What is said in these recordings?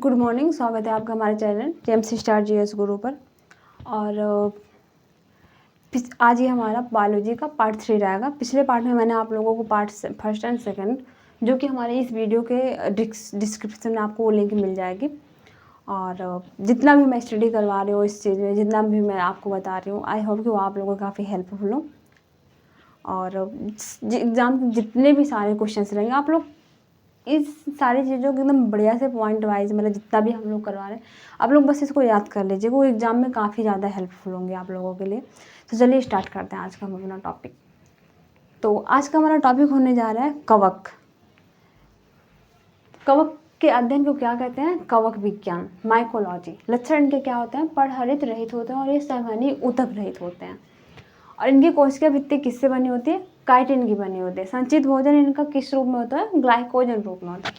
Good morning, स्वागत है आपका हमारे चैनल जेएमसी स्टार जीएस गुरु पर। और आज ये हमारा बायोलॉजी का पार्ट 3 रहेगा। पिछले पार्ट में मैंने आप लोगों को पार्ट फर्स्ट एंड सेकंड, जो कि हमारे इस वीडियो के डिस्क्रिप्शन में आपको वो लिंक मिल जाएगी। और जितना भी मैं स्टडी करवा रही हूँ इस चीज़ में, जितना भी मैं आपको बता रही हूँ, आई होप कि वो आप लोगों को काफ़ी हेल्पफुल हो। और एग्ज़ाम के जितने भी सारे क्वेश्चन रहेंगे, आप लोग इस सारी चीज़ों को एकदम बढ़िया से पॉइंट वाइज, मतलब जितना भी हम लोग करवा रहे हैं, आप लोग बस इसको याद कर लीजिए। वो एग्ज़ाम में काफ़ी ज़्यादा हेल्पफुल होंगे आप लोगों के लिए। तो चलिए स्टार्ट करते हैं आज का हम अपना टॉपिक। तो आज का हमारा टॉपिक होने जा रहा है कवक। कवक के अध्ययन को क्या कहते हैं? कवक विज्ञान, माइकोलॉजी। लक्षण इनके क्या होते हैं? पड़हरित रहित होते हैं और ये संवहनी ऊतक रहित होते हैं। और इनकी कोशिका भित्ति किससे बनी होती है? काइटिन की बनी होती है। संचित भोजन इनका किस रूप में होता है? ग्लाइकोजन रूप में होता है।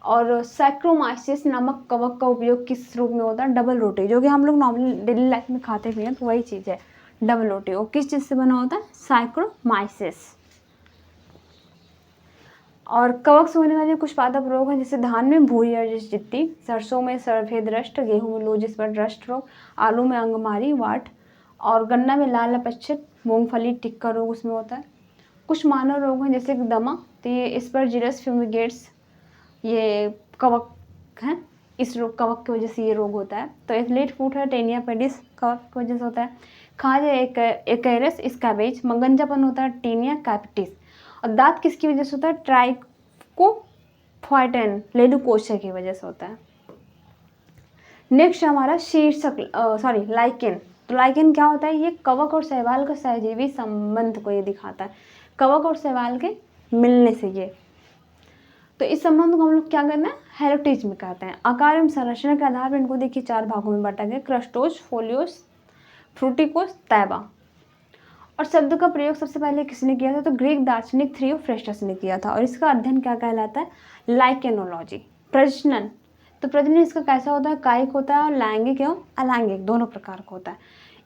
और सैक्रोमाइसिस नामक कवक का उपयोग किस रूप में होता है? डबल रोटी, जो कि हम लोग नॉर्मली डेली लाइफ में खाते भी हैं, तो वही चीज़ है डबल रोटी। वो किस चीज़ से बना होता है? सैक्रोमाइसिस। और कवक से होने वाले कुछ पादप रोग हैं, जैसे धान में भूरी अर्जित चित्ती, सरसों में सफेद रस्ट, गेहूं में लोजिस पर रस्ट रोग, आलू में अंगमारी वाट, और गन्ना में लाल अपच्छित, मूंगफली टिक्का रोग उसमें होता है। कुछ मानव रोग हैं जैसे कि दमा, तो ये एस्परजिलस फ्यूमिगेट्स, ये कवक हैं, इस रोग कवक की वजह से ये रोग होता है। तो एथलीट फूट है टेनिया पेडिस, कवक की वजह से होता है। खाज है एकैरस स्कैबेज, मंगंजापन होता है टीनिया कैपिटिस। और दांत किसकी वजह से होता है? ट्राइकोफाइटन लेडुकोशा की वजह से होता है। नेक्स्ट हमारा लाइकेन। तो लाइकेन क्या होता है? ये कवक और शैवाल का सहजीवी संबंध को ये दिखाता है, कवक और शैवाल के मिलने से ये। तो इस संबंध को हम लोग क्या करना है? हेलोटिज्म कहते हैं। आकार एवं संरचना के आधार पर इनको देखिए 4 भागों में बांटा गया: क्रस्टोस, फोलियोस, फ्रूटिकोस, तैबा। और शब्द का प्रयोग सबसे पहले किसने किया था? तो ग्रीक दार्शनिक थियोफ्रेस्टस ने किया था। और इसका अध्ययन क्या कहलाता है? लाइकेनोलॉजी। प्रजनन, तो प्रजनन इसका कैसा होता है? कायिक होता है और लैंगिक एवं अलैंगिक दोनों प्रकार का होता है।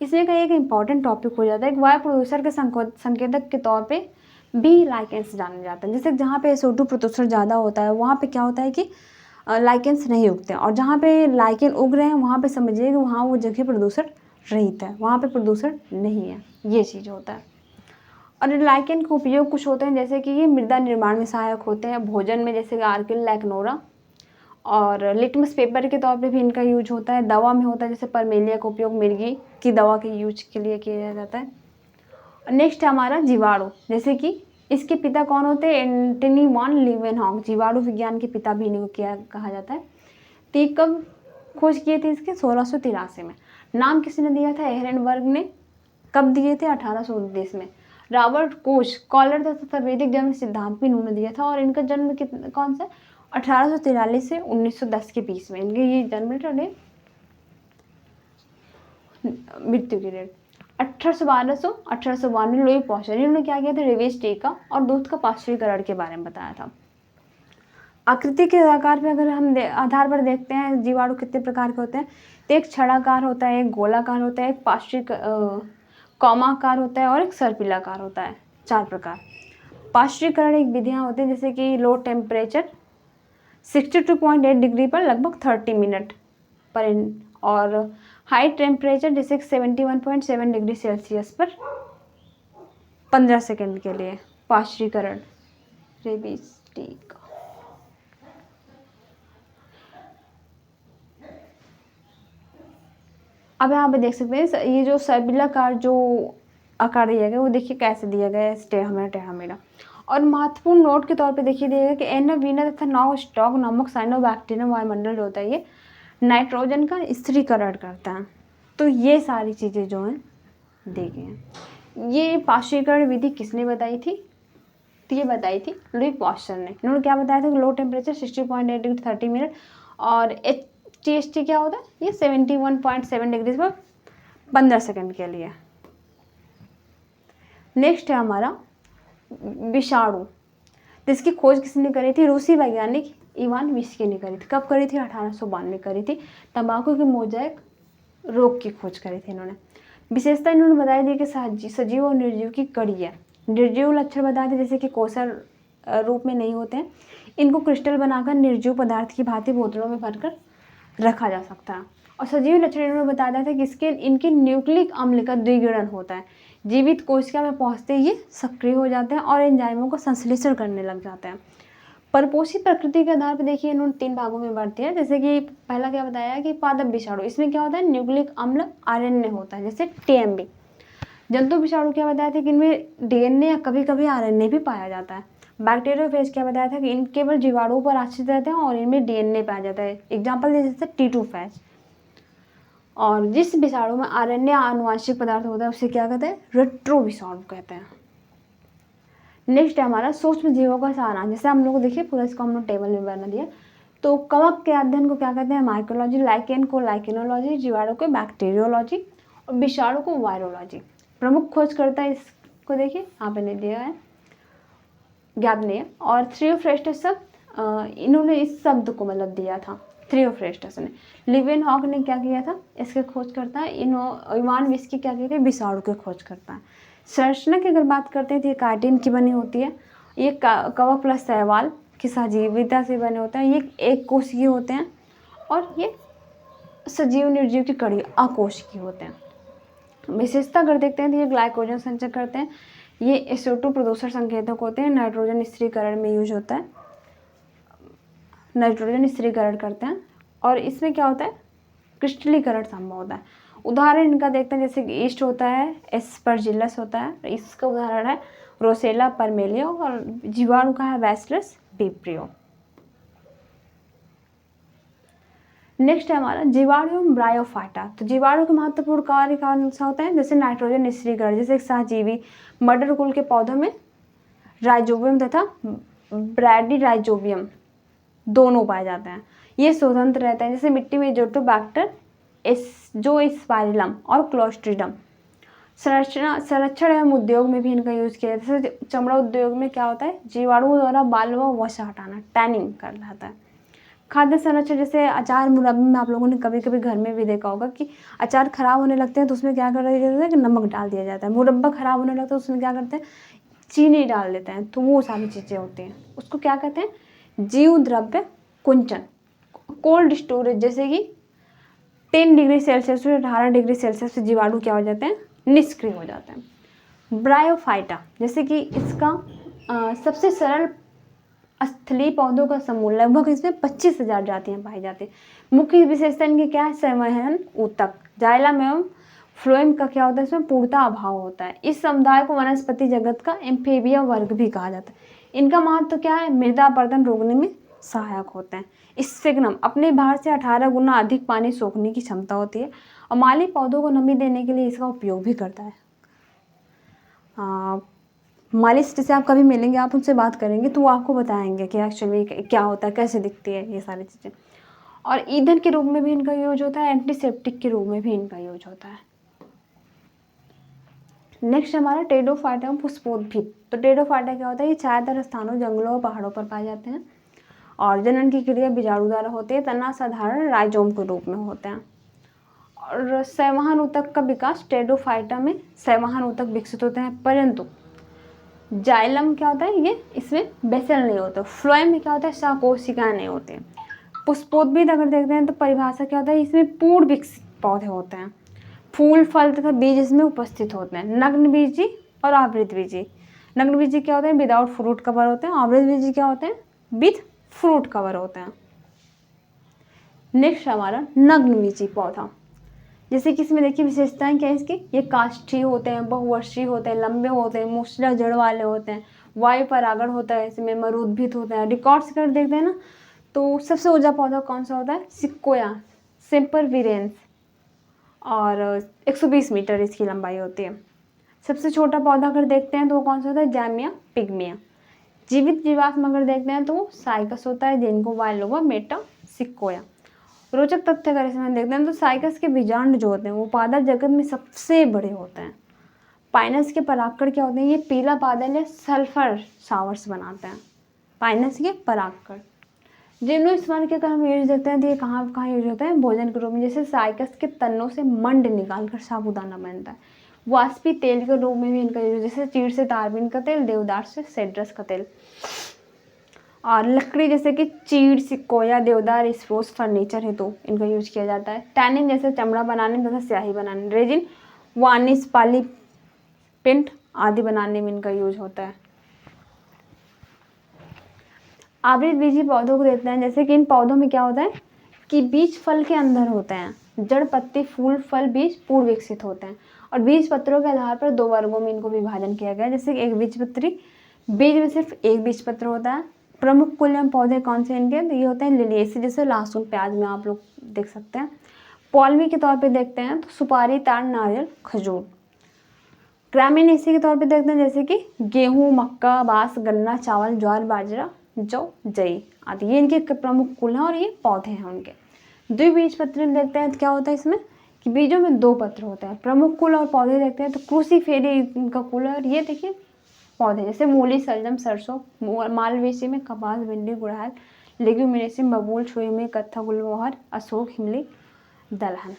इसमें का एक इंपॉर्टेंट टॉपिक हो जाता है, एक वायु प्रदूषण के संकेतक के तौर पे भी लाइकेंस जाने जाते हैं। जैसे जहाँ पे SO2 प्रदूषण ज़्यादा होता है, वहाँ पे क्या होता है कि लाइकेंस नहीं उगते हैं, और जहाँ पे लाइकेन उग रहे हैं वहाँ पे समझिए कि वहाँ वो जगह प्रदूषण रहित है, वहाँ पे प्रदूषण नहीं है, ये चीज़ होता है। और लाइकेन का उपयोग कुछ होते हैं, जैसे कि ये मृदा निर्माण में सहायक होते हैं, भोजन में जैसे आर्किल लैक्नोरा, और लिटमस पेपर के तौर पे भी इनका यूज होता है। दवा में होता है, जैसे परमेलिया का उपयोग मिर्गी की दवा के यूज के लिए किया जाता है। नेक्स्ट है हमारा जीवाणु, जैसे कि इसके पिता कौन होते हैं? एंटनी वॉन लीवेनहॉक, जीवाणु विज्ञान के पिता भी इनको क्या कहा जाता है। तो ये कब खोज किए थे इसके? 1683 में। नाम किसने दिया था? एहरेनबर्ग ने। कब दिए थे? 1819 में। रॉबर्ट कोच कॉलर तथा वैदिक जन्म सिद्धांत भी इन्होंने दिया था। और इनका जन्म कौन सा? 1843 से 1910 के बीच में इनके ये जन्म डेट, मृत्यु की डेट 1892 लुई पॉस्चर, इन्होंने क्या किया था? रेवेज टीका और दूध का पाश्चुरीकरण के बारे में बताया था। आकृति के आकार पे अगर हम आधार पर देखते हैं जीवाणु कितने प्रकार के होते हैं, तो एक छड़ाकार होता है, एक गोलाकार होता है, एक कौमाकार होता है और एक सर्पिलाकार होता है। 4 प्रकार। पाश्चुरीकरण एक विधियाँ होती है, जैसे कि लो टेम्परेचर 62.8 डिग्री पर लगभग 30 मिनट पर, और हाई टेम्परेचर जैसे 71.7 डिग्री सेल्सियस पर 15 सेकंड के लिए पाश्चुरीकरण। रेबीज टीका। अब यहाँ पे देख सकते हैं ये जो सर्पिलाकार जो आकार दिया गया वो देखिए कैसे दिया गया है, टेढ़ा मेढ़ा। और महत्वपूर्ण नोट के तौर पे देखिए दिया गया कि एना वीना तथा नौ स्टॉक नामक साइनोबैक्टीरियम वायुमंडल जो होता है ये नाइट्रोजन का स्थिरीकरण करता है। तो ये सारी चीज़ें जो हैं देखिए हैं। ये पाश्चुरीकरण विधि किसने बताई थी? तो ये बताई थी लुई पॉस्चर ने। इन्होंने क्या बताया था कि लो टेम्परेचर 60.8 डिग्री 30 मिनट, और HTST क्या होता है? ये 71.7 डिग्री पर 15 सेकंड के लिए। नेक्स्ट है हमारा विषाणु, जिसकी खोज किसने करी थी? रूसी वैज्ञानिक इवान विस्की ने करी थी। कब करी थी? 1892 में करी थी। तंबाकू के मोज़ेक रोग की खोज करी थी इन्होंने। विशेषता इन्होंने बताई थी कि सजीव और निर्जीव की कड़ी है। निर्जीव लक्षण बताए थे, जैसे कि कोसर रूप में नहीं होते हैं, इनको क्रिस्टल बनाकर निर्जीव पदार्थ की भांति बोतलों में भरकर रखा जा सकता है। और सजीव लक्षण इन्होंने बताया था कि इनके न्यूक्लिक अम्ल का द्विगुणन होता है। जीवित कोशिका में पहुंचते ही ये सक्रिय हो जाते हैं और एंजाइमों को संश्लेषण करने लग जाते हैं। परपोषी प्रकृति के आधार पर देखिए इन्होंने 3 भागों में बांट दिया। जैसे कि पहला क्या बताया कि पादप विषाणु, इसमें क्या होता है, न्यूक्लिक अम्ल आरएनए होता है, जैसे टीएमबी। जंतु विषाणु क्या बताया था कि इनमें डीएनए या कभी कभी आरएनए भी पाया जाता है। बैक्टीरियोफेज क्या बताया था कि इन केवल जीवाणुओं पर आश्रित रहते हैं और इनमें डीएनए पाया जाता है। एग्जाम्पल जैसे T2 फेज। और जिस विषाणु में आरएनए आनुवांशिक पदार्थ होता है उसे क्या कहते हैं, रेट्रो विषाणु कहते हैं। नेक्स्ट है हमारा सूक्ष्म जीवों का सारांश। जैसे हम लोग को देखिए पूरा इसको हम लोग टेबल में बना दिया। तो कवक के अध्ययन को क्या कहते हैं, माइक्रोलॉजी। लाइकेन को लाइकेनोलॉजी, जीवाणु को बैक्टीरियोलॉजी और विषाणु को वायरोलॉजी। प्रमुख खोजकर्ता इसको देखिए यहाँ पे नहीं दिया है, ज्ञात नहीं है। और थ्रियोफ्रेस्टस इन्होंने इस शब्द को मतलब दिया था, थ्रियोफ्रेस्टस ने। लिवेनहॉक ने क्या किया था, इसके खोज करता है। इवान विस्की क्या किया था, विषाणु के खोज करता है। संरचना की अगर बात करते हैं तो ये कार्टिन की बनी होती है। ये कवक प्लस शैवाल की सजीविता से बने होते हैं। ये एक कोशिकीय होते हैं और ये सजीव निर्जीव की कड़ी अकोशिकीय होते हैं। विशेषता अगर देखते हैं तो ये ग्लाइकोजन संचय करते हैं। ये SO2 प्रदूषण संकेतक होते हैं। नाइट्रोजन स्थिरीकरण में यूज होता है, नाइट्रोजन स्थिरीकरण करते हैं। और इसमें क्या होता है, क्रिस्टलीकरण संभव होता है। उदाहरण इनका देखते हैं, जैसे कि ईस्ट होता है, एस्परजिलस होता है, इसका उदाहरण है रोसेला परमेलियो। और जीवाणु का है बैसिलस विब्रियो। नेक्स्ट है हमारा जीवाणु एवं ब्रायोफाइटा। तो जीवाणु के महत्वपूर्ण कार्य कौन सा होता है, जैसे नाइट्रोजन स्थिरीकरण। जैसे एक सहजीवी मटर कुल के पौधों में राइजोबियम तथा ब्रैडीराइजोबियम दोनों पाए जाते हैं। ये स्वतंत्र रहते हैं। जैसे मिट्टी में एजोटोबैक्टर, एंजियोस्पर्मिलम और क्लोस्ट्रिडियम। संरक्षण एवं उद्योग में भी इनका यूज किया जाता है। जैसे चमड़ा उद्योग में क्या होता है, जीवाणुओं द्वारा बाल व वसा हटाना, टैनिंग कर जाता है। खाद्य संरक्षण, जैसे अचार मुरब्बे में आप लोगों ने कभी कभी घर में भी देखा होगा कि अचार खराब होने लगते हैं तो उसमें क्या कर दिया जाता है कि नमक डाल दिया जाता है। मुरब्बा खराब होने लगता है तो उसमें क्या करते हैं, चीनी डाल देते हैं। तो वो सारी चीज़ें होती हैं, उसको क्या कहते हैं, जीव द्रव्य कुंचन। कोल्ड स्टोरेज, जैसे कि 10 डिग्री सेल्सियस से 18 डिग्री सेल्सियस से जीवाणु क्या हो जाते हैं, निष्क्रिय हो जाते हैं। ब्रायोफाइटा, जैसे कि इसका सबसे सरल स्थलीय पौधों का समूह, लगभग इसमें 25,000 जातियां पाई जाती हैं। मुख्य विशेषता इनकी क्या है, संवहन ऊतक। जाइलम एवं फ्लोएम का क्या होता है, इसमें पूर्णता अभाव होता है। इस समुदाय को वनस्पति जगत का एम्फीबिया वर्ग भी कहा जाता है। इनका महत्व क्या है, मृदा अपरदन रोकने में सहायक होते हैं। स्फिग्नम अपने भार से 18 गुना अधिक पानी सोखने की क्षमता होती है और माली पौधों को नमी देने के लिए इसका उपयोग भी करता है। माली से आप कभी मिलेंगे, आप उनसे बात करेंगे तो वो आपको बताएंगे कि एक्चुअली क्या होता है, कैसे दिखती है ये सारी चीज़ें। और ईंधन के रूप में भी इनका यूज होता है, एंटीसेप्टिक के रूप में भी इनका यूज होता है। नेक्स्ट हमारा टेडोफाइटा एवं पुष्पोद्भिद। तो टेडोफाइटा क्या होता है, ये छायादार स्थानों, जंगलों और पहाड़ों पर पाए जाते हैं और जनन की क्रिया बीजाणु द्वारा होती है। तना साधारण राइजोम के रूप में होते हैं। और संवहन ऊतक का विकास, टेडोफाइटा में संवहन ऊतक विकसित होते हैं, परंतु जाइलम क्या होता है, ये इसमें बेसल नहीं होता। फ्लोएम में क्या होता है, सहकोशिकाएं नहीं होते हैं। पुष्पोद्भिद अगर देखते हैं तो परिभाषा क्या होता है, इसमें पूर्ण विकसित पौधे होते हैं। फूल, फल तथा बीज इसमें उपस्थित होते हैं। नग्न बीजी और आवृत बीजी। नग्न बीजी क्या होते हैं, विदाउट फ्रूट कवर होते हैं। आवृत बीजी क्या होते हैं, विथ फ्रूट कवर होते हैं। नेक्स्ट हमारा नग्न बीजी पौधा, जैसे कि इसमें देखिए विशेषताएं क्या है इसकी, ये काष्ठीय होते हैं, बहुवर्षीय होते हैं, लंबे होते हैं, मूसला जड़ वाले होते हैं, वायु परागण होता है, इसमें मरुद्भिद होता है। रिकॉर्ड्स कर देखते हैं ना तो सबसे ऊंचा पौधा कौन सा होता है, सिक्कोया सेम्परविरेंस, और 120 मीटर इसकी लंबाई होती है। सबसे छोटा पौधा अगर देखते हैं तो वो कौन सा होता है, जैमिया पिग्मिया। जीवित जीवाश्म अगर देखते हैं तो वो साइकस होता है, जिनको वाइलोवा मेटा सिक्कोया। रोचक तथ्य अगर इसमें देखते हैं तो साइकस के बीजांड जो होते हैं वो पादप जगत में सबसे बड़े होते हैं। पाइनस के परागकण क्या होते हैं, ये पीला बादल या सल्फर शावर्स बनाते हैं। पाइनस के परागकण। जिम्नोस्पर्म के अगर हम यूज देखते हैं तो ये कहाँ कहाँ यूज होता है, भोजन के रूप में। जैसे साइकस के तन्नों से मंड निकालकर साबूदाना बनता है। वाष्पी तेल के रूप में भी इनका यूज, जैसे चीड़ से तारबीन का तेल, देवदार से सेड्रस का तेल। और लकड़ी जैसे कि चीड़, सिकोया, देवदार, स्पोर्ट्स फर्नीचर है तो इनका यूज किया जाता है। टैनिन जैसे चमड़ा बनाने तथा स्याही बनाने। रेजिन वार्निश, पाली पेंट आदि बनाने में इनका यूज होता है। आवृत बीजी पौधों को देखते हैं, जैसे कि इन पौधों में क्या होता है कि बीज फल के अंदर होते हैं। जड़, पत्ती, फूल, फल, बीज पूर्व विकसित होते हैं और बीज पत्रों के आधार पर 2 वर्गों में इनको विभाजन किया गया है। जैसे कि एक बीजपत्री, बीज में सिर्फ एक बीज पत्र होता है। प्रमुख कुल एवं पौधे कौन से इनके, तो ये होते हैं लिलिएसी, जैसे लहसुन प्याज में आप लोग देख सकते हैं। पॉलमी के तौर पे देखते हैं तो सुपारी, ताड़, नारियल, खजूर। ग्रामीणेसी के तौर पे देखते हैं, जैसे कि गेहूं, मक्का, बांस, गन्ना, चावल, ज्वार, बाजरा, जौ, जई आदि। ये इनके प्रमुख कुल हैं और ये पौधे हैं उनके। द्विबीजपत्री में देखते हैं तो क्या होता है इसमें कि बीजों में 2 पत्र होते हैं। प्रमुख कुल और पौधे देखते हैं तो क्रूसीफेरी इनका कुल है और ये देखिए पौधे जैसे मूली, शलजम, सरसों, मालवेसी में कपास, भिंडी, गुड़हल, लेग्यूमिनेसी में बबूल, छुई में कत्था, गुलमोहर, अशोक, हिमली, दलहन।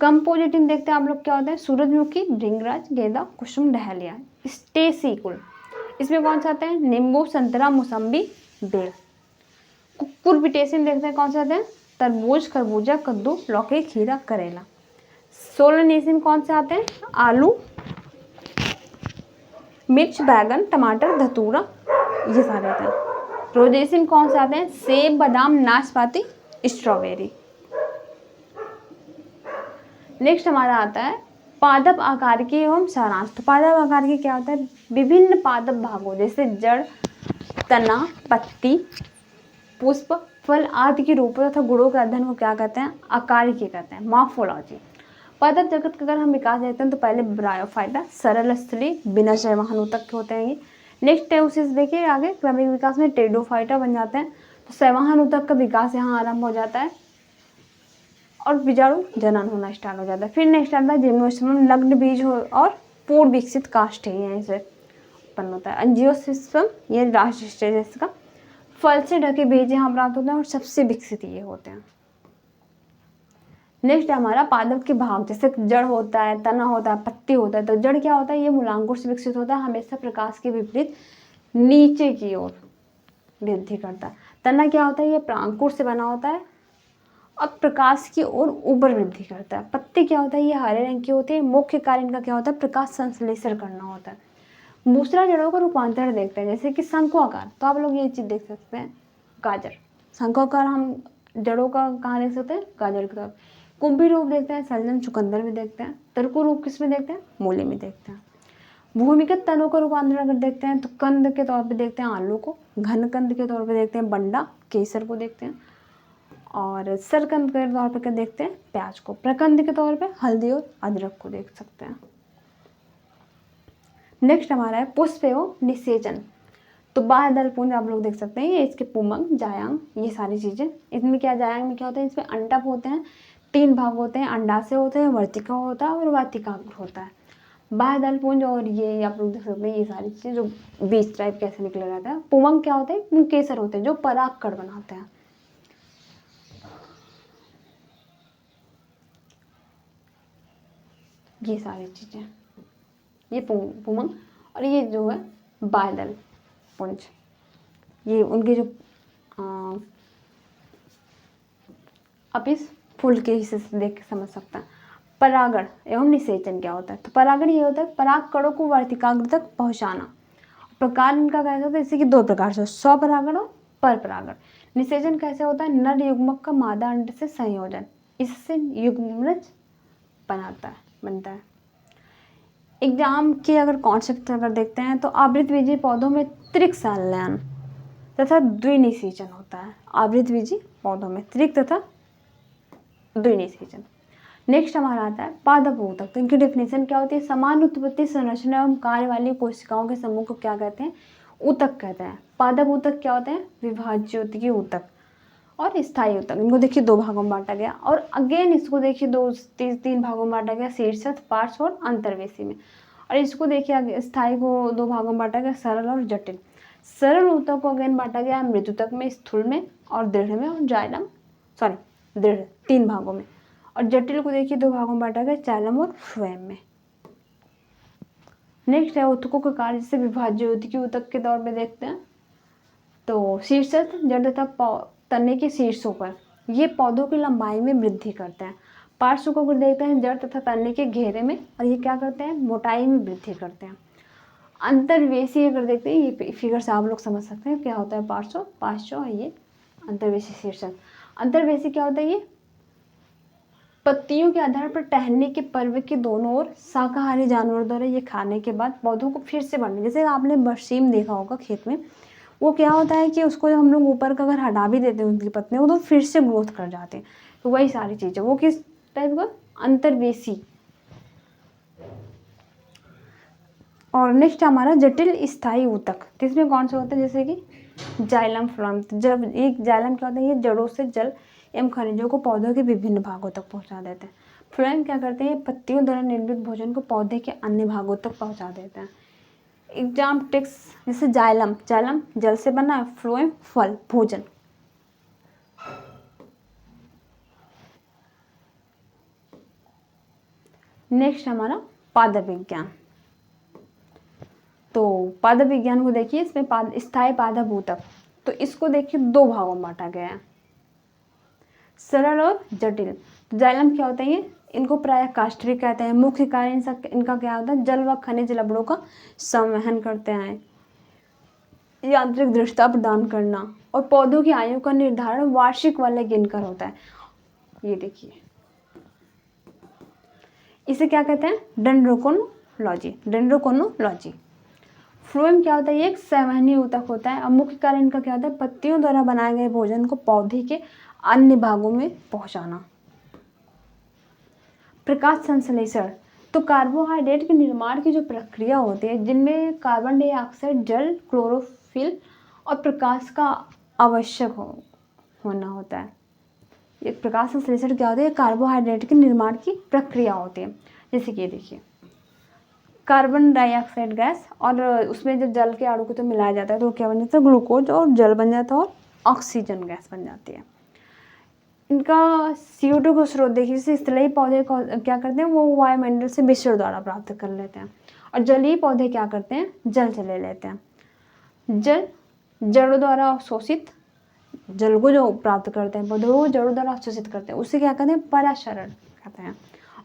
कंपोजिट में देखते हैं आप लोग क्या होता है, सूरजमुखी, भृंगराज, गेंदा, कुसुम, डहलिया। स्टेसी कुल, इसमें कौन सा आता है, नींबू, संतरा, मौसम्बी, बेर। कुकुरबिटेसी में देखते हैं कौन सा आते हैं, तरबूज, खरबूजा, कद्दू, लौकी, खीरा, करेला। सोलनेसी में कौन से आते हैं, आलू, मिर्च, बैगन, टमाटर, धतूरा, ये सारे आते हैं। रोजेसी में कौन से आते हैं, सेब, बादाम, नाशपाती, स्ट्रॉबेरी। नेक्स्ट हमारा आता है पादप आकार की एवं सारांश। तो पादप आकार की क्या होता है, विभिन्न पादप भागों जैसे जड़, तना, पत्ती, पुष्प, फल आदि के रूपों तथा गुणों के अध्ययन को क्या कहते हैं, आकारिकी कहते हैं, मॉर्फोलॉजी। पादप जगत का अगर हम विकास देखते हैं तो पहले ब्रायोफाइटा, सरल स्थली, बिना शैवाल ऊतक के होते हैं ये। नेक्स्ट है उसे देखिए आगे क्रमिक विकास में टेडोफाइटा बन जाते हैं, तो शैवाल ऊतक का विकास यहाँ आरंभ हो जाता है और बीजाणु जनन होना स्टार्ट हो जाता है। फिर नेक्स्ट आता है जिम्नोस्पर्म, लग्न बीज हो और पूर्ण विकसित काष्ठ है यहीं से उत्पन्न होता है। एंजियोस्पर्म, ये लास्ट स्टेज है इसका। फल से ढके बीज यहाँ प्राप्त होते हैं और सबसे विकसित ये होते हैं। नेक्स्ट हमारा पादप के भाग, जैसे जड़ होता है, तना होता है, पत्ती होता है। तो जड़ क्या होता है, ये मूलांकुर से विकसित होता है, हमेशा प्रकाश के विपरीत नीचे की ओर वृद्धि करता है। तना क्या होता है, ये प्रांकुर से बना होता है और प्रकाश की ओर ऊपर वृद्धि करता है। पत्ती क्या होता है, ये हरे रंग की होती है, मुख्य कार्य इनका क्या होता है, प्रकाश संश्लेषण करना होता है। दूसरा जड़ों का रूपांतरण देखते हैं, जैसे कि शंकु आकार, तो आप लोग ये चीज देख सकते हैं, गाजर। शंकु आकार हम जड़ों का कहाँ देख सकते हैं, गाजर की तरफ। कुंभी रूप देखते हैं, सलजम, चुकंदर में देखते हैं। तरकु रूप किस में देखते हैं, मूली में देखते हैं। भूमिगत तनों का रूपांतरण अगर देखते हैं तो कंद के तौर पे देखते हैं आलू को, घन कंद के तौर पे देखते हैं बंडा, केसर को देखते हैं, और सरकंद के तौर पे देखते हैं प्याज को। प्रकंद के तौर पे हल्दी और अदरक को देख सकते हैं। नेक्स्ट हमारा है पुष्प एवं निषेचन। तो बाह्य दल पुंज आप लोग देख सकते हैं, ये इसके पुमंग, जायांग, ये सारी चीजें। इसमें क्या, जायांग में क्या होता है, इसमें अंडक होते हैं, 3 भाग होते हैं, अंडाशय होते हैं, वर्तिका होता है और वाटिकाग्र होता है। बाह्य दल पुंज और ये आप लोग देख सकते हैं, ये सारी चीजें जो बीज टाइप कैसे निकले रहता है। पुमंग क्या होते हैं, केसर होते हैं जो परागकण बनाते हैं। ये सारी चीजें, ये पुमंग और ये जो है बाह्यदल पुंज, ये उनके जो आप इस फूल के हिस्से से देख के समझ सकते हैं। परागण एवं निषेचन क्या होता है, तो परागण ये होता है पराग कणों को वर्तिकाग्र तक पहुंचाना। प्रकार इनका कैसे होता है, जैसे कि 2 प्रकार से, स्वपरागण और परपरागण। निषेचन कैसे होता है, नर युग्मक का मादा अंड से संयोजन, इससे युग्मनज बनता है। एग्जाम के अगर कॉन्सेप्ट अगर देखते हैं तो आवृतबीजी पौधों में त्रिक संलयन तथा द्विनिषेचन होता है। आवृतबीजी पौधों में त्रिक तथा द्विनिषेचन। नेक्स्ट हमारा आता है पादप ऊतक। तो इनकी डेफिनेशन क्या होती है, समान उत्पत्ति, संरचना एवं कार्य वाली कोशिकाओं के समूह को क्या कहते हैं, ऊतक कहते हैं। पादप ऊतक क्या होते हैं, विभाज्योतिकी ऊतक और स्थायी ऊतक। इनको देखिए 2 भागों में बांटा गया और अगेन इसको देखिए 3 भागों में बांटा गया, शीर्षस्थ, पार्श्व और अंतर्वेशी में। और इसको देखिए स्थायी को 2 भागों में बांटा गया, सरल और जटिल। सरल ऊतक को अगेन बांटा गया मृदुतक में, स्थूल में और दृढ़ में, और जाइलम दृढ़ 3 भागों में। और जटिल को देखिए 2 भागों में बांटा गया, चाइलम और फ्लोएम में। नेक्स्ट है ऊतकों का कार्य, जिसे विभाज्योतिकी ऊतक के तौर पे देखते हैं। तो शीर्षस्थ जड़ तथा तने के शीर्षों पर ये पौधों की लंबाई में वृद्धि करते हैं। पार्श्व को देखते हैं जड़ तथा तने के घेरे में, और ये क्या करते हैं, मोटाई में वृद्धि करते हैं। अंतर्वेशी अगर देखते हैं, ये फिगर से आप लोग समझ सकते हैं क्या होता है पार्श्व, और ये अंतर्वेशी शीर्षक। अंतर्वेशी क्या होता है, ये पत्तियों के आधार पर टहलने के पर्व के दोनों ओर शाकाहारी जानवरों द्वारा ये खाने के बाद पौधों को फिर से बढ़ने, जैसे आपने बरसीम देखा होगा खेत में, वो क्या होता है कि उसको हम लोग ऊपर का अगर हटा भी देते हैं उनकी पत्तियों को, तो फिर से ग्रोथ कर जाते हैं। तो वही सारी चीज़ें, वो किस टाइप का, अंतर्वेशी। और नेक्स्ट हमारा जटिल स्थायी ऊतक, इसमें कौन सा होता है, जैसे कि जाइलम फ्लोएम। जब एक जाइलम क्या होता है, ये जड़ों से जल एवं खनिजों को पौधों के विभिन्न भागों तक पहुंचा देते हैं। फ्लोएम क्या करते हैं, पत्तियों द्वारा निर्मित भोजन को पौधे के अन्य भागों तक पहुंचा देते हैं। एग्जाम टेक्स्ट, जैसे जाइलम जल से बना है, फ्लोएम फल भोजन। नेक्स्ट हमारा पादप विज्ञान। तो पादप विज्ञान को देखिए, इसमें स्थायी पादप ऊतक, तो इसको देखिए दो भागों में बांटा गया है, सरल और जटिल। जाइलम क्या होता है, ये इनको प्रायः कास्ट्री कहते हैं। मुख्य कार्य इनका क्या होता है, जल व खनिज लवणों का संवहन करते हैं, यांत्रिक दृढ़ता प्रदान करना, और पौधों की आयु का निर्धारण वार्षिक वाले गिनकर होता है। ये देखिए, इसे क्या कहते हैं, डेंड्रोकोनोलॉजी। फ्लोएम क्या होता है, ये एक संवहनी ऊतक होता है। और मुख्य कार्य इनका क्या होता है, पत्तियों द्वारा बनाए गए भोजन को पौधे के अन्य भागों में पहुंचाना। प्रकाश संश्लेषण, तो कार्बोहाइड्रेट के निर्माण की जो प्रक्रिया होती है, जिनमें कार्बन डाइऑक्साइड, जल, क्लोरोफिल और प्रकाश का आवश्यक होना होता है। ये प्रकाश संश्लेषण क्या होता है, कार्बोहाइड्रेट के निर्माण की प्रक्रिया होती है। जैसे कि देखिए, कार्बन डाइऑक्साइड गैस, और उसमें जब जल के अणु को तो मिलाया जाता है तो क्या बन जाता है, ग्लूकोज, और जल बन जाता है, और ऑक्सीजन गैस बन जाती है। इनका CO2 का स्रोत देखिए, जैसे स्थलीय पौधे को क्या करते हैं, वो वायुमंडल से मिश्रण द्वारा प्राप्त कर लेते हैं, और जलीय पौधे क्या करते हैं, जल से ले लेते हैं। जल जड़ों द्वारा अवशोषित, जल को जो प्राप्त करते हैं पौधों को जड़ों द्वारा अवशोषित करते हैं, उससे क्या कहते हैं, पराशरण कहते हैं।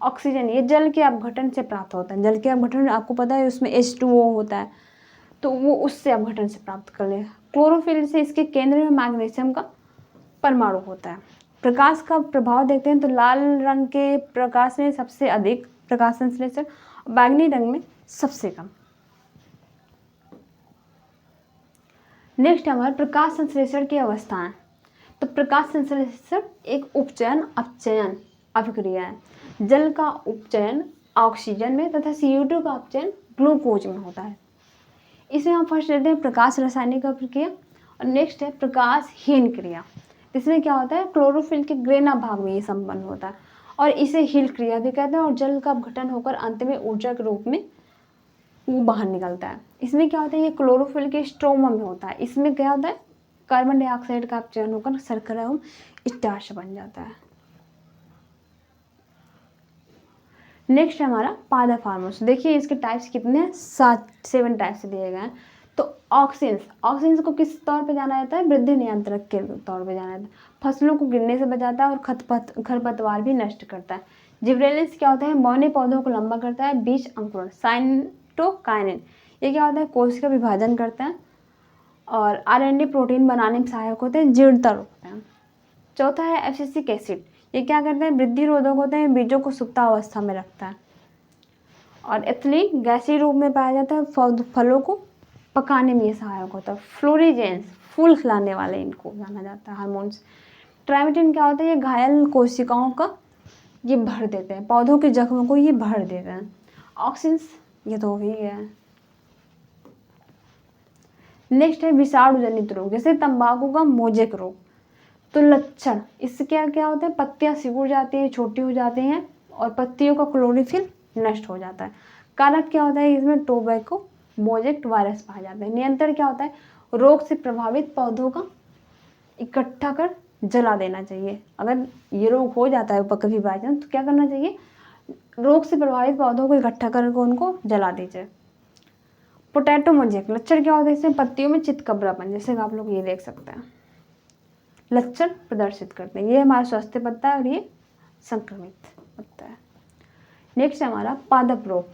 ऑक्सीजन ये जल के अपघटन से प्राप्त होता है। जल के अपघटन आपको पता है, उसमें H2O होता है, तो वो उससे अपघटन से प्राप्त कर ले। क्लोरोफिल से इसके केंद्र में मैग्नीशियम का परमाणु होता है। प्रकाश का प्रभाव देखते हैं, तो लाल रंग के प्रकाश में सबसे अधिक प्रकाश संश्लेषण, बैंगनी रंग में सबसे कम। नेक्स्ट हमारा प्रकाश संश्लेषण की अवस्थाएं। तो प्रकाश संश्लेषण एक उपचयन अपचयन अभिक्रिया है। जल का उपचयन ऑक्सीजन में तथा CO2 का अपचयन ग्लूकोज में होता है। इसमें हम फर्स्ट लेते हैं प्रकाश रासायनिक प्रक्रिया, और नेक्स्ट है प्रकाशहीन क्रिया। इसमें क्या होता है, क्लोरोफिल के ग्रेना भाग में ये संपन्न होता है, और इसे हील क्रिया भी कहते हैं। और जल का अपघटन होकर अंत में ऊर्जा के रूप में वो बाहर निकलता है। इसमें क्या होता है, ये क्लोरोफिल के स्ट्रोमा में होता है। इसमें क्या होता है, कार्बन डाइऑक्साइड का अपचयन होकर शर्करा एवं स्टार्च बन जाता है। नेक्स्ट हमारा पादप हार्मोन्स। देखिए इसके टाइप्स कितने हैं, 7 टाइप्स दिए गए हैं। तो ऑक्सिन्स को किस तौर पे जाना जाता है, वृद्धि नियंत्रक के तौर पे जाना जाता है। फसलों को गिरने से बचाता है और खरपतवार भी नष्ट करता है। जिब्रेलिन्स क्या होता है, बौने पौधों को लंबा करता है। बीज अंकुरण, साइटोकाइनिन ये क्या होता है, कोश का विभाजन करता है। और RNA प्रोटीन बनाने में सहायक होते हैं, जीर्णता रोकते हैं। चौथा है एब्सिसिक एसिड, ये क्या करते हैं, वृद्धि रोधक होते हैं, बीजों को सुप्तावस्था में रखता है। और एथिलीन गैसीय रूप में पाया जाता है, फलों को पकाने में ये सहायक होता है। फ्लोरीजेंस फूल खिलाने वाले इनको जाना जाता है हार्मोन्स। ट्राइमेटिन क्या होता है, ये घायल कोशिकाओं का ये भर देते हैं, पौधों के जख्मों को ये भर देते हैं। ऑक्सिन्स ये तो हो ही गया है। नेक्स्ट है विषाणु जनित रोग, जैसे तंबाकू का मोजेक रोग। तो लक्षण इससे क्या क्या होता है, पत्तियां सिकुड़ जाती हैं, छोटी हो जाती हैं, और पत्तियों का क्लोरोफिल नष्ट हो जाता है। कारक क्या होता है, इसमें टोबैको मोजेक वायरस पाया जाता है। नियंत्रण क्या होता है, रोग से प्रभावित पौधों का इकट्ठा कर जला देना चाहिए। अगर ये रोग हो जाता है कभी बाई चांस, तो क्या करना चाहिए, रोग से प्रभावित पौधों को इकट्ठा कर उनको जला दीजिए। पोटैटो मोजेक, लक्षण क्या होता है इसमें? पत्तियों में चितकबरापन, जैसे आप लोग ये देख सकते हैं, लक्षण प्रदर्शित करते हैं। ये हमारा स्वस्थ पत्ता है और ये संक्रमित पत्ता है। नेक्स्ट है हमारा पादप रोग।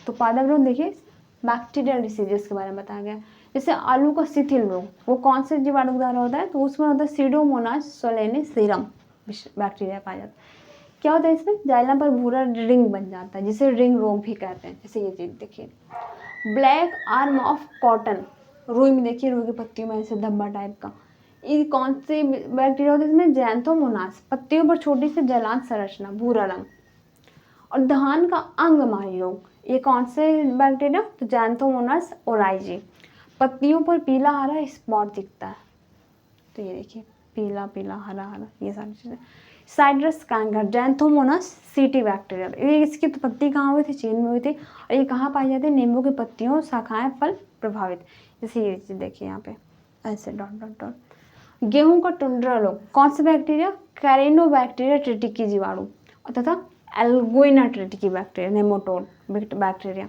तो पादप रोग देखिए बैक्टीरियल डिसीजेस के बारे में बताया गया। जैसे आलू का शिथिल रोग, वो कौन से जीवाणु के द्वारा होता है? तो उसमें होता है सीडोमोनास सोलेनिसीरम बैक्टीरिया पाया जाता है। क्या होता है इसमें? जाइलम पर भूरा रिंग बन जाता है, जिसे रिंग रोग भी कहते हैं। जैसे ये चीज देखिए, ब्लैक आर्म ऑफ कॉटन, रुई में देखिए, रुई की पत्तियों में ऐसे धब्बा टाइप का, ये कौन सी बैक्टीरिया होता है इसमें? जैंथोमोनास, पत्तियों पर छोटी सी जलांत संरचना, भूरा रंग। और धान का अंगमारी रोग, ये कौन से बैक्टीरिया? तो जैंथोमोनास ओराइजी, पत्तियों पर पीला हरा स्पॉट दिखता है। तो ये देखिए पीला पीला हरा हरा, ये सारी चीज़ें। साइट्रस कैंकर, जैंथोमोनास सीटी बैक्टीरिया, ये इसकी तो पत्ती कहाँ हुई थी? चीन में हुई थी। और ये कहाँ पाई जाती है? नींबू की पत्तियों, शाखाएं, फल प्रभावित। जैसे ये चीज़ देखिए यहाँ पे ऐसे डॉट डॉट डॉट। गेहूं का टुंड्रा रोग, कौन सा बैक्टीरिया? कैरिनोबैक्टीरिया ट्रिटिकी जीवाणु तथा एल्गुइना ट्रिटिकी बैक्टीरिया, नेमाटोड बैक्टीरिया।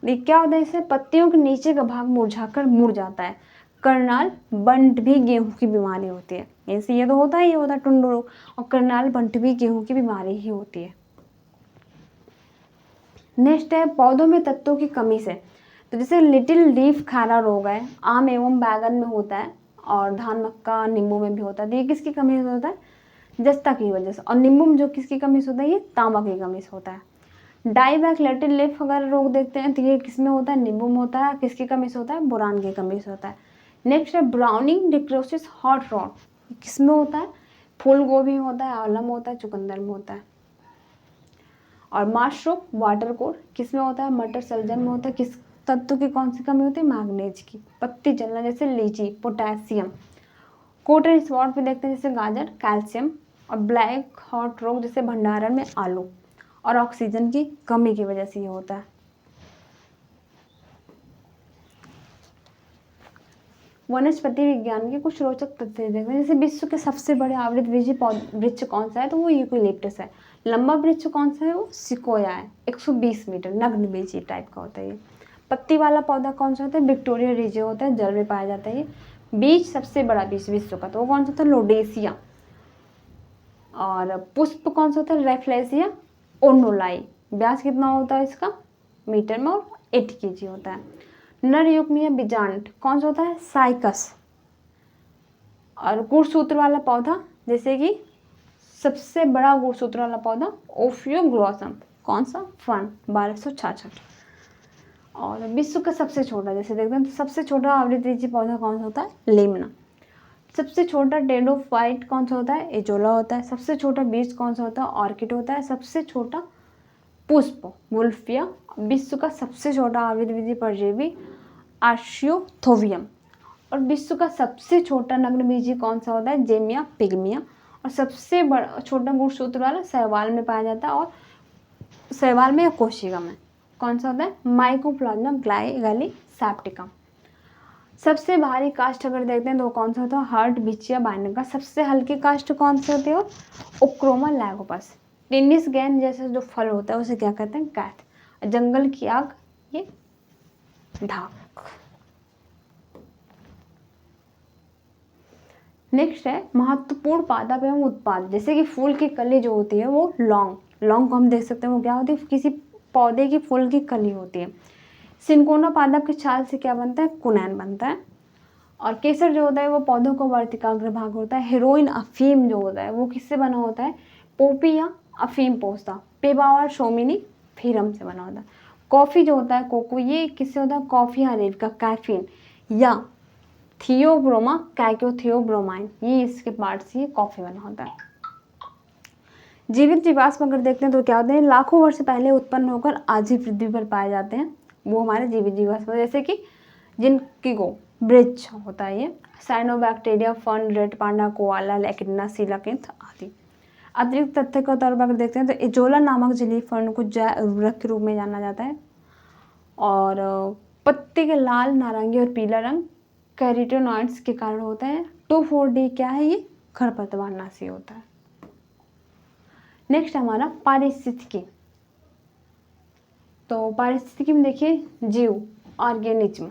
ये क्या होता है? इससे पत्तियों के नीचे का भाग मुरझाकर मुड़ जाता है। करनाल बंट भी गेहूं की बीमारी होती है। ऐसे ये तो होता ही, ये होता है टुंडू रोग। और करनाल बंट भी गेहूं की बीमारी ही होती है। नेक्स्ट है पौधों में तत्वों की कमी से। तो जैसे लिटिल लीफ खैरा रोग है, आम एवं बैगन में होता है, और धान मक्का नींबू में भी होता है। तो ये किसकी कमी से होता है? जस्ता की वजह से। और नींबू में जो किसकी कमी से होता है? ये तांबा की कमी से होता है। डाईबैक लिटिल लीफ अगर रोग देखते हैं तो ये किसमें होता है? नींबू में होता है। किसकी कमी से होता है? बोरान की कमी से होता है। नेक्स्ट है ब्राउनिंग डिक्रोसिस हॉट रॉट, किसमें होता है? फूल गोभी में होता है, आंवला में होता है, चुकंदर में होता है। और मार्श रोग वाटर कोर किसमें होता है? मटर शलजम में होता है। किस तत्व की कौन सी कमी होती है? मैग्नीज की। पत्ती जलना जैसे लीची, पोटेशियम। कोट एंड स्पॉट पे देखते हैं जैसे गाजर, कैल्शियम। और ब्लैक हॉट रोग जैसे भंडारण में आलू, और ऑक्सीजन की कमी की वजह से ये होता है। वनस्पति विज्ञान के कुछ रोचक तथ्य देखते हैं। जैसे विश्व के सबसे बड़े आवृतबीजी वृक्ष कौन सा है? तो वो यूकेलिप्टस है। लंबा वृक्ष कौन सा है? वो सिकोया है, 120 मीटर, नग्नबीजी टाइप का होता है ये। पत्ती वाला पौधा कौन सा होता है? विक्टोरिया रिजियो होता है, जल में पाया जाता है ये। बीज सबसे बड़ा बीज विश्व का, तो वो कौन सा होता है? लोडेसिया। और पुष्प कौन सा होता है? रेफ्लेसिया ओनोलाई। व्यास कितना होता है इसका? मीटर में, और 8 kg होता है। नर युग्म या बीजांड कौन सा होता है? साइकस। और गुणसूत्र वाला पौधा, जैसे कि सबसे बड़ा गुणसूत्र वाला पौधा ओफियोग्लोसम, कौन सा? फन, 1266। और विश्व का सबसे छोटा, जैसे देखते हैं तो सबसे छोटा आवृतबीजी पौधा कौन सा होता है? लेमना। सबसे छोटा टेडोफाइट कौन सा होता है? एजोला होता है। सबसे छोटा बीज कौन सा होता है? ऑर्किड होता है। सबसे छोटा पुष्प वुल्फिया। विश्व का सबसे छोटा आवृतबीजी परजीवी आर्शियोथोवियम। और विश्व का सबसे छोटा नग्नबीजी कौन सा होता है? जेमिया पिग्मिया। और सबसे बड़ा छोटा गुणसूत्र वाला शैवाल में पाया जाता है, और शैवाल में या कोशिका में कौन सा होता है? माइकोप्लाज्मा गैलीसैप्टिकम। सबसे भारी काष्ठ अगर देखते हैं तो कौन सा होता है? हर्ट बिचिया बाइंडर का। सबसे हल्की काष्ठ कौन से होते हो? ओक्रोमा लैगोपस। टेनिस गेंद जैसा जो फल होता है उसे क्या कहते हैं? कैथ। जंगल की आग, ये ढाक। नेक्स्ट है महत्वपूर्ण पादप एवं उत्पाद। जैसे कि फूल की कली जो होती है वो लौंग को हम देख सकते हैं, वो क्या होती है? किसी पौधे की फूल की कली होती है। सिनकोना पादप के छाल से क्या बनता है? कुनैन बनता है। और केसर जो होता है वो पौधों का वर्तिकाग्र भाग होता है। हेरोइन अफीम जो होता है वो किससे बना होता है? पोपी या अफीम पोस्ता। पेबावर शोमिनी फिरम से बना होता है। कॉफी जो होता है कोको, ये किससे होता है? कॉफी अरेबिका, कैफीन या थियोब्रोमा कैक्योथियोब्रोमाइन, ये इसके पार्ट से ये कॉफी बना होता है। जीवित जीवाश्म अगर देखते हैं तो क्या होते हैं? लाखों वर्ष पहले उत्पन्न होकर आज ही पृथ्वी पर पाए जाते हैं, वो हमारे जीवित जीवाश्म। जैसे कि जिनकी को ब्रिज होता है ये, cyanobacteria, fern, red panda, koala, echidna, coelacanth आदि। अतिरिक्त तथ्य के तौर पर अगर देखते हैं तो एजोला नामक जलीय फर्न को जैव उर्वरक के रूप में जाना जाता है। और पत्ते के लाल, नारंगी और पीला रंग कैरोटीनॉइड्स के कारण होता है। 2,4-D क्या है? ये खरपतवार नाशी होता है। नेक्स्ट हमारा पारिस्थितिकी। तो पारिस्थितिकी में देखिए जीव ऑर्गेनिज्म।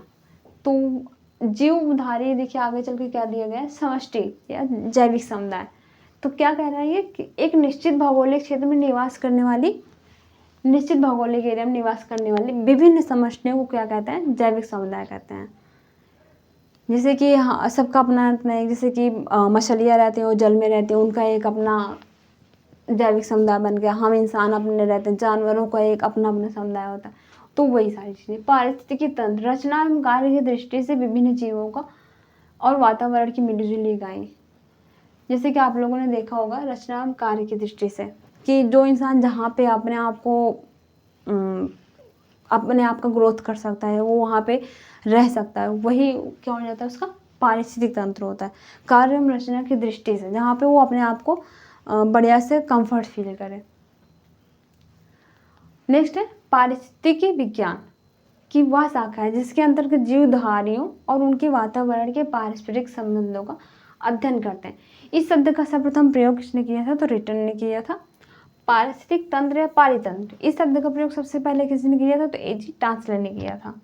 तो जीवधारी देखिए आगे चल के क्या दिया गया है, समष्टि या जैविक समुदाय। तो क्या कह रहा है ये कि एक निश्चित भौगोलिक क्षेत्र में निवास करने वाली, निश्चित भौगोलिक एरिया में निवास करने वाली विभिन्न समष्टियों को क्या कहते हैं, जैविक समुदाय कहते हैं। जैसे कि हाँ, सबका अपना अपना एक, जैसे कि मछलियाँ रहती हैं वो जल में रहती हैं, उनका एक अपना जैविक समुदाय बन गया। हम इंसान अपने रहते हैं, जानवरों का एक अपना अपना समुदाय होता है। तो वही सारी चीज़ें। पारिस्थितिकी तंत्र रचना एवं कार्य की दृष्टि से विभिन्न जीवों का और वातावरण की मिलीजुली इकाई। जैसे कि आप लोगों ने देखा होगा रचना एवं कार्य की दृष्टि से कि जो इंसान जहाँ पे अपने आप का ग्रोथ कर सकता है, वो वहाँ पे रह सकता है, वही क्या हो जाता है, उसका पारिस्थितिक तंत्र होता है। कार्य एवं रचना की दृष्टि से जहाँ पे वो अपने आप को बढ़िया से कंफर्ट फील करे। नेक्स्ट है पारिस्थितिकी विज्ञान की वह शाखा है जिसके अंतर्गत जीवधारियों और उनके वातावरण के पारस्परिक संबंधों का अध्ययन करते हैं। इस शब्द का सर्वप्रथम प्रयोग किसने किया था, तो रिटन ने किया था। पारिस्थितिक तंत्र या पारितंत्र, इस शब्द का प्रयोग सबसे पहले किसने किया था, तो एजी टांसलर ने किया था।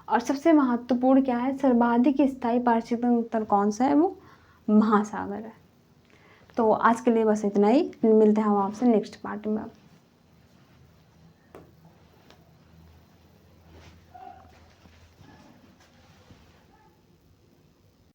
और सबसे महत्वपूर्ण क्या है, सर्वाधिक स्थायी पारिस्थितिक तंत्र कौन सा है, वो महासागर है। तो आज के लिए बस इतना ही, मिलते हैं हम आपसे नेक्स्ट पार्ट में।